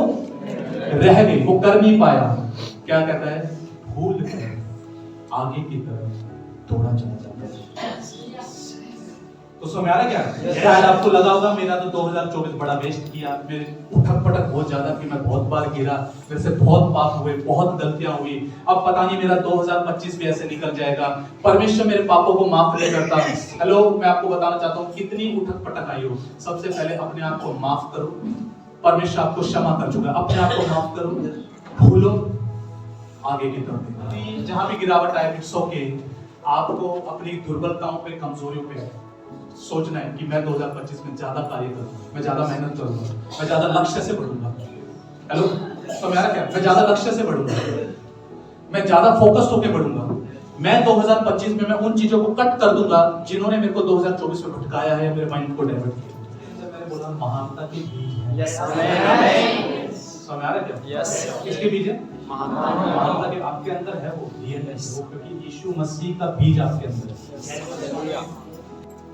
[SPEAKER 1] रह गई, वो कर नहीं पाया। क्या कहता है? भूल कर आगे की तरफ दौड़ा चला जाता है। तो समझ आ रहा क्या? शायद आपको लगा होगा मेरा तो 2024 बड़ा वेस्ट किया, मेरे उठक पटक बहुत ज्यादा की, मैं बहुत बार गिरा, मेरे से बहुत पाप हुए, बहुत गलतियां हुई, अब पता नहीं मेरा 2025 भी ऐसे निकल जाएगा, परमेश्वर मेरे पापों को माफ नहीं करता। हेलो, मैं आपको बताना चाहता हूँ कितनी उठक पटक आई हो, सबसे पहले अपने आप को माफ करो। परमेश्वर आपको क्षमा कर चुका है, अपने आप को माफ करो, भूलो, आगे की तरफ। जहां भी गिरावट आए, इट्स ओके। आपको अपनी दुर्बलताओं पे, कमजोरियों पे सोचना है कि मैं 2025 में ज्यादा कार्य करूंगा, मैं ज्यादा मेहनत करूंगा, मैं ज्यादा लक्ष्य से बढ़ूंगा। हेलो, तो मेरा क्या? मैं ज्यादा लक्ष्य से बढ़ूंगा, मैं ज्यादा फोकस्ड होकर बढ़ूंगा। मैं 2025 में मैं उन चीजों को कट कर दूंगा जिन्होंने मेरे को 2024 में भटकाया है, मेरे माइंड को डाइवर्ट किया। मैंने बोला महानता के बीज है। समझ आ रहा है क्या?
[SPEAKER 3] Yes.
[SPEAKER 1] किसके बीज है? महानता के आपके अंदर है वो DNA, वो क्योंकि यीशु मसीह का बीज आपके अंदर है।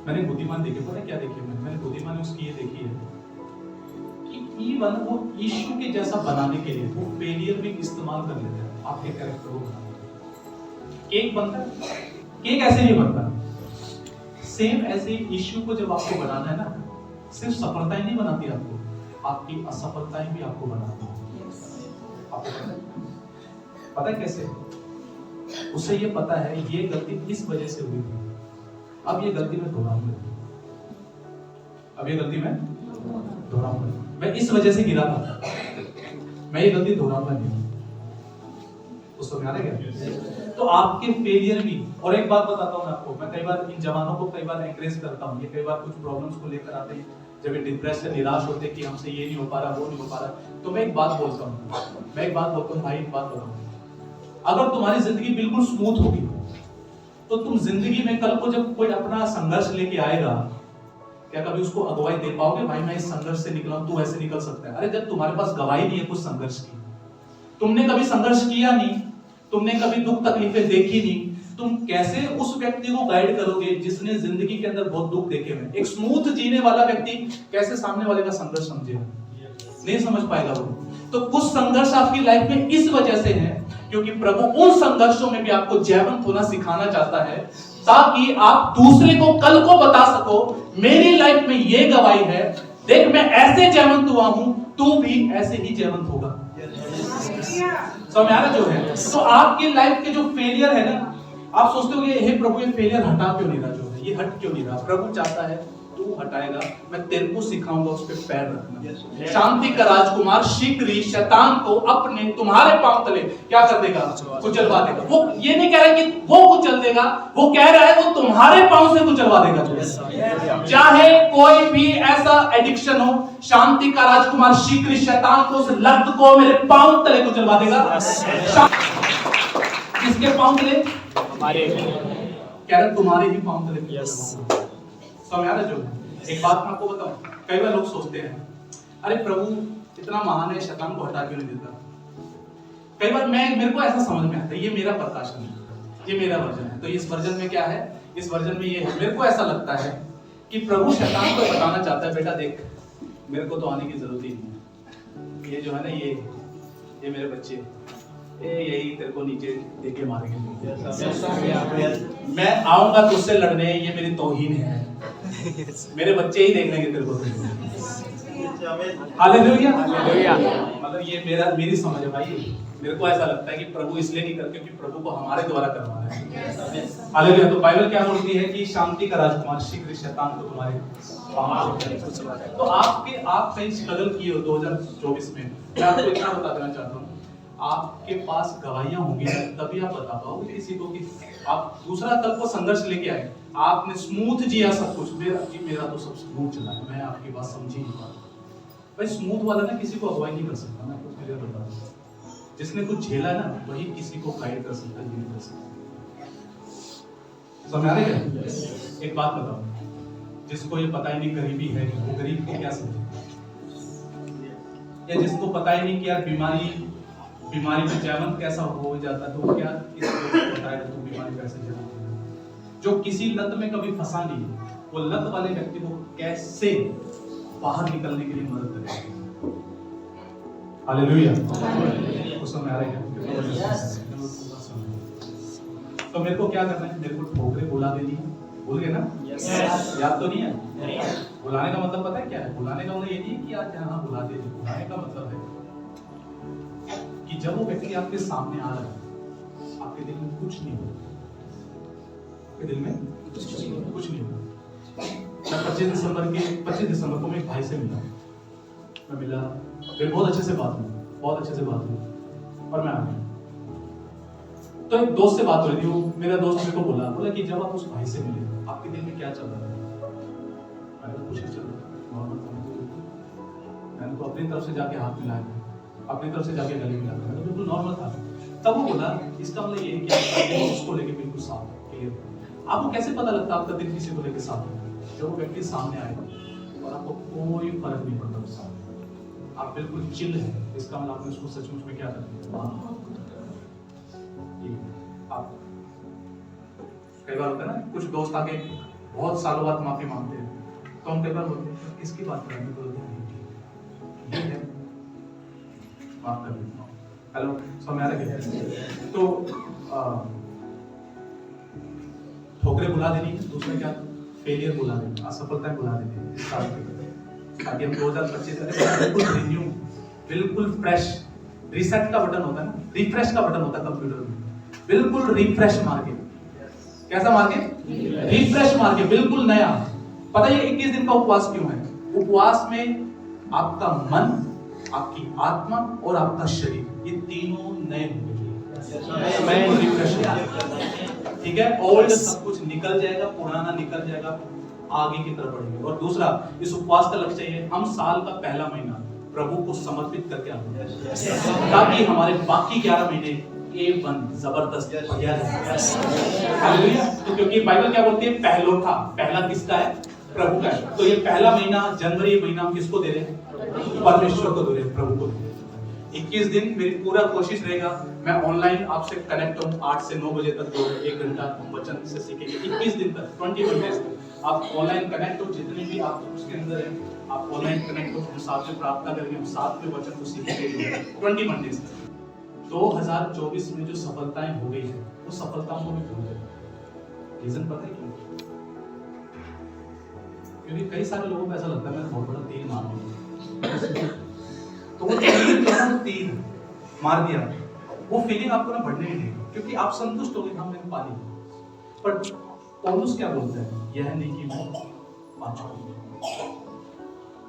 [SPEAKER 1] मैंने बुद्धिमान देखे, पता है क्या देखी मैंने बुद्धिमान उसकी ये देखी है कि इवन वो यीशु के जैसा बनाने के लिए वो फेलियर भी इस्तेमाल कर लेते हैं आपके कैरेक्टर को बनाने के लिए। केक बनता है, केक ऐसे नहीं बनता। सेम ऐसे यीशु को जब आपको बनाना है ना, सिर्फ सफलताएं नहीं बनाती आपको, आपकी असफलताएं भी आपको बनाती है। आपको पता है कैसे? उसे ये पता है ये गलती इस वजह से हुई थी, अब ये गलती मैं दोहराऊंगा, अब ये गलती मैं दोहराऊंगा, मैं इस वजह से गिरा था, मैं ये गलती दोहराऊंगा नहीं। तो समझ आ रहा है क्या? तो आपके फेलियर भी, और एक बात बताता हूं मैं आपको, मैं कई बार इन जवानों को कई बार एनकरेज करता हूं, ये कई बार कुछ प्रॉब्लम्स को लेकर आते हैं, जब ये डिप्रेस से निराश होते हैं कि हमसे ये नहीं हो पा रहा, वो नहीं हो पा रहा, तो मैं एक बात बोलता हूं, भाई एक बात बताऊं, अगर तुम्हारी जिंदगी बिल्कुल स्मूथ होगी तो तुम जिंदगी में कल को जब कोई अपना संघर्ष लेके आएगा, क्या कभी उसको अगुवाई दे पाओगे? भाई मैं इस संघर्ष से निकला हूं, तू ऐसे निकल सकता है। अरे जब तुम्हारे पास गवाही नहीं है कुछ संघर्ष की, तुमने कभी संघर्ष किया नहीं, तुमने कभी दुख तकलीफें देखी नहीं, तुम कैसे उस व्यक्ति को गाइड करोगे जिसने जिंदगी के अंदर बहुत दुख देखे हुए? एक स्मूथ जीने वाला व्यक्ति कैसे सामने वाले का संघर्ष समझेगा? नहीं समझ पाएगा वो। तो कुछ संघर्ष आपकी लाइफ में इस वजह से है क्योंकि प्रभु उन संघर्षों में भी आपको जयवंत होना सिखाना चाहता है, ताकि आप दूसरे को कल को बता सको मेरी लाइफ में ये गवाही है, देख मैं ऐसे जयवंत हुआ हूं, तू भी ऐसे ही जयवंत होगा। समझ आ रहा जो है? तो आपकी लाइफ के जो फेलियर है ना, आप सोचते हो हे प्रभु ये फेलियर हटा क्यों नहीं रहा, जो है ये हट क्यों नहीं रहा? प्रभु चाहता है तू हटाएगा, मैं तेरे को सिखाऊंगा उस पे पैर रखना। शांति का राजकुमार शीघ्र ही शैतान को अपने तुम्हारे पांव तले क्या कर देगा? कुचलवा देगा। वो ये नहीं कह रहा कि वो कुचल देगा, वो कह रहा है वो तुम्हारे पांव से कुचलवा देगा। चाहे कोई भी ऐसा एडिक्शन हो, शांति का राजकुमार शीघ्र ही शैतान को, उस लत को मेरे पांव तले कुचलवा देगा। किसके पांव तले? हमारे। कह रहा तुम्हारे ही पांव तले। समझ आ रहा जो है? एक बात मैं आपको बताऊं, कई बार लोग सोचते हैं अरे प्रभु इतना महान है, शैतान को हटा क्यों नहीं देता? कई बार मेरे को ऐसा समझ में आता है, ये मेरा प्रकाशन है, ये मेरा वर्जन है। तो इस वर्जन में क्या है? इस वर्जन में ये है, मेरे को ऐसा लगता है कि प्रभु शैतान को बताना चाहता है बेटा देख मेरे को तो आने की जरूरत ही नहीं है, ये जो है ना ये मेरे बच्चे यही तेरे को नीचे देके मारेंगे, मैं आऊंगा तुझसे लड़ने, ये मेरी तौहीन है, मेरे बच्चे ही देख लेंगे तेरे को। हालेलुया। मतलब ये मेरी समझ है भाई, मेरे को ऐसा लगता है कि प्रभु इसलिए नहीं करते क्योंकि प्रभु को हमारे द्वारा करवाना है। हालेलुया। तो बाइबल क्या बोलती है कि शांति का राजकुमार शीघ्र शैतान को तुम्हारे पांव से कुचलवा देगा। तो आप कहीं स्ट्रगल किए हो 2024 में, मैं आपको इतना बता देना चाहता हूँ, आपके पास गवाहियां होंगी तभी आप बता पाओगे किसी को कि आप दूसरा कल को संघर्ष लेके आए, आपने स्मूथ जिया सब कुछ, मेरा तो सब स्मूथ चला है, मैं आपकी बात समझ ही नहीं पा रहा। भाई स्मूथ वाला ना किसी को अगुवाई नहीं कर सकता, मैं आपको क्लियर बता दूं, जिसने कुछ झेला है ना वही किसी को गाइड कर सकता है, नहीं कर सकता। समझ आ रही है? एक बात बताओ, जिसको ये पता ही नहीं गरीबी है, वो गरीब को क्या समझे? या जिसको पता ही नहीं कि यार बीमारी में जयवंत कैसा हो जाता है, तो क्या किसी को पता है तो बीमारी कैसे जयवंत हो? जो किसी लत में कभी फंसा नहीं, वो लत वाले व्यक्ति को कैसे बाहर निकलने के लिए मदद करेगा। हालेलुया। तो समझ आ रहा है? तो मेरे को क्या करना है? मेरे को ठोकरे बुला देनी है, भूल गए ना? याद तो नहीं है? बुलाने का मतलब पता है क्या है? बुलाने का मतलब ये नहीं कि आज यहाँ बुला दे, बुलाने का मतलब है कि जब वो व्यक्ति आपके सामने आ रहा है, आपके दिल में कुछ नहीं होगा, आपके दिल में कुछ नहीं होगा। मैं 25 दिसंबर को मैं एक भाई से मिला, फिर बहुत अच्छे से बात हुई और मैं आ गया। तो एक दोस्त से बात हो रही थी, वो मेरा दोस्त मेरे को बोला कि जब आप उस भाई से मिले आपके दिल में क्या चल रहा है? मैंने कुछ नहीं चल रहा, नॉर्मल। मैंने तो अपनी तरफ से जाके हाथ मिलाया, अपनी तरफ से जाके गले मिलाया, मैंने बिल्कुल नॉर्मल था। तब वो बोला इसका मतलब ये क्या उसको लेके बिल्कुल साफ है, क्लियर। आपको कैसे पता लगता है आपका दिल किसी को लेके साफ है? जब वो व्यक्ति सामने आएगा और आपको कोई फर्क नहीं पड़ता उससे, आप बिल्कुल चिल हैं, इसका मतलब आपने उसको सचमुच में क्या कर दिया। आप कई बार होता है ना, कुछ दोस्त आके बहुत सालों बाद माफी मांगते हैं, तो हम कई बार बोलते हैं किसकी बात कर रहे हैं, ये है माफ कर देता हूँ। हेलो समझ आ रहा है? तो ठोकरे बुला देनी, दूसरा क्या, फेलियर बुला देनी, असफलताएं बुला देनी, ताकि हम 2025 बिल्कुल रिन्यू, बिल्कुल फ्रेश, रीसेट का बटन होता है ना, रिफ्रेश का बटन होता है कंप्यूटर में, बिल्कुल रिफ्रेश मार के, कैसा मार के, रिफ्रेश मार के, बिल्कुल नया। पता है 21 दिन का उपवास क्यों है? उपवास में आपका मन, आपकी आत्मा और आपका शरीर, ये तीनों नए होंगे, ठीक है। ओल्ड सब कुछ निकल जाएगा, पुराना निकल जाएगा, आगे की तरफ बढ़ेंगे। और दूसरा, इस उपवास का लक्ष्य है हम साल का पहला महीना प्रभु को समर्पित करके आए, ताकि हमारे बाकी 11 महीने A1 जबरदस्त बढ़िया जाए। हालेलुया। तो क्योंकि बाइबल क्या बोलती है, पहलोठा, पहला किसका है, प्रभु का है। तो ये पहला महीना, जनवरी महीना, हम किसको दे रहे हैं, परमेश्वर को दे रहे हैं, प्रभु को दे रहे हैं। 21 दिन मेरी पूरा कोशिश रहेगा, मैं ऑनलाइन आपसे कनेक्ट हूँ 8 से 9 बजे तक, जो 1 घंटा हम वचन से सीखेंगे 21 दिन तक, 21 डेज तक आप ऑनलाइन कनेक्ट हो, जितने भी आप उसके अंदर हैं आप ऑनलाइन कनेक्ट हो, हम साथ में प्रार्थना करेंगे, हम साथ में वचन को सीखेंगे 21 डेज तक। 2024 में जो सफलताएं हो गई है, वो सफलताओं को भी भूल गए। रीजन पता है क्यों? क्योंकि कई सारे लोगों को ऐसा लगता है मैं बहुत बड़ा तीर मार दूंगा, तो वो तीर मार दिया, वो फीलिंग आपको ना बढ़ने ही देगा, क्योंकि आप संतुष्ट हो गए, हमने पा लिया। पर पौलुस क्या बोलता है, यह नहीं कि मैं पा चुका।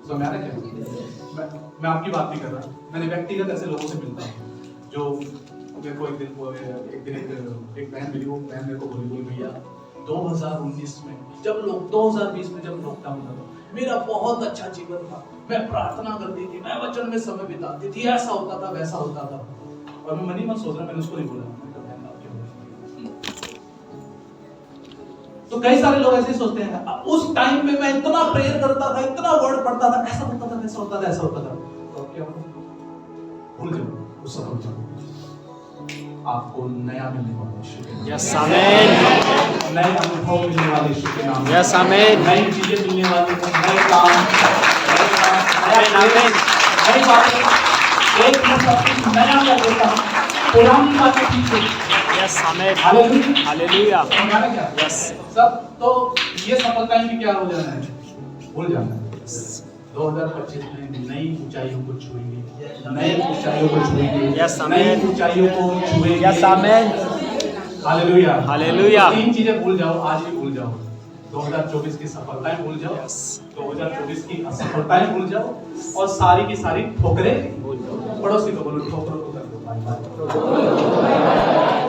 [SPEAKER 1] समझ आ रहा है क्या? मैं आपकी बात नहीं कर रहा, मैंने व्यक्तिगत ऐसे लोगों से मिलता हूँ जो मेरे को एक बहन मिली, वो बहन मेरे को बोली भैया 2019 में जब 2020 में जब लॉकडाउन था, मेरा बहुत अच्छा जीवन था, मैं प्रार्थना करती थी, मैं वचन में समय बिताती थी, ऐसा होता था वैसा होता था। और मैं मन ही मन सोच रहा, मैंने उसको नहीं बोला। तो कई सारे लोग ऐसे सोचते हैं, उस टाइम पे मैं इतना प्रेयर करता था, इतना वर्ड पढ़ता था, ऐसा होता था वैसा होता था ऐसा होता था। तो क्या भूल जाओ उस सफलता को, आपको नया मिलने वाला है।
[SPEAKER 3] यस आमीन।
[SPEAKER 1] नए अनुभव मिलने वाले यीशु के नाम में।
[SPEAKER 3] यस आमीन।
[SPEAKER 1] नई चीजें मिलने वाली हैं, नए काम, नई बातें, एक मैं सब कुछ नया कर देता हूँ, पुरानी बातें पीछे।
[SPEAKER 3] यस आमीन।
[SPEAKER 1] हालेलुया।
[SPEAKER 3] हालेलुया।
[SPEAKER 1] हमारा क्या?
[SPEAKER 3] यस।
[SPEAKER 1] सब तो ये सफलताएं भी क्या हो जाना है, भूल जाना है। 2025 में नई ऊंचाइयों को छुएंगे, नए ऊंचाइयों को छुएंगे,
[SPEAKER 3] यस आमीन।
[SPEAKER 1] नई ऊंचाइयों को छुएंगे।
[SPEAKER 3] यस आमीन।
[SPEAKER 1] हालेलुया।
[SPEAKER 3] हालेलुया।
[SPEAKER 1] 3 चीजें भूल जाओ, आज ही भूल जाओ। 2024 की सफलताएं भूल जाओ,
[SPEAKER 3] यस।
[SPEAKER 1] 2024 की असफलताएं भूल जाओ, और सारी की सारी ठोकरें भूल जाओ। पड़ोसी को बोलो, ठोकरों को कर दो बाय बाय,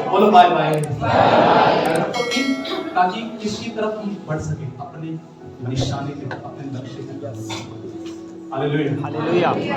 [SPEAKER 1] बोलो बाय बाय, ताकि किसकी तरफ हम बढ़ सके, अपने निशाने के, अपने लक्ष्य के। हालेलुया।
[SPEAKER 3] हालेलुया।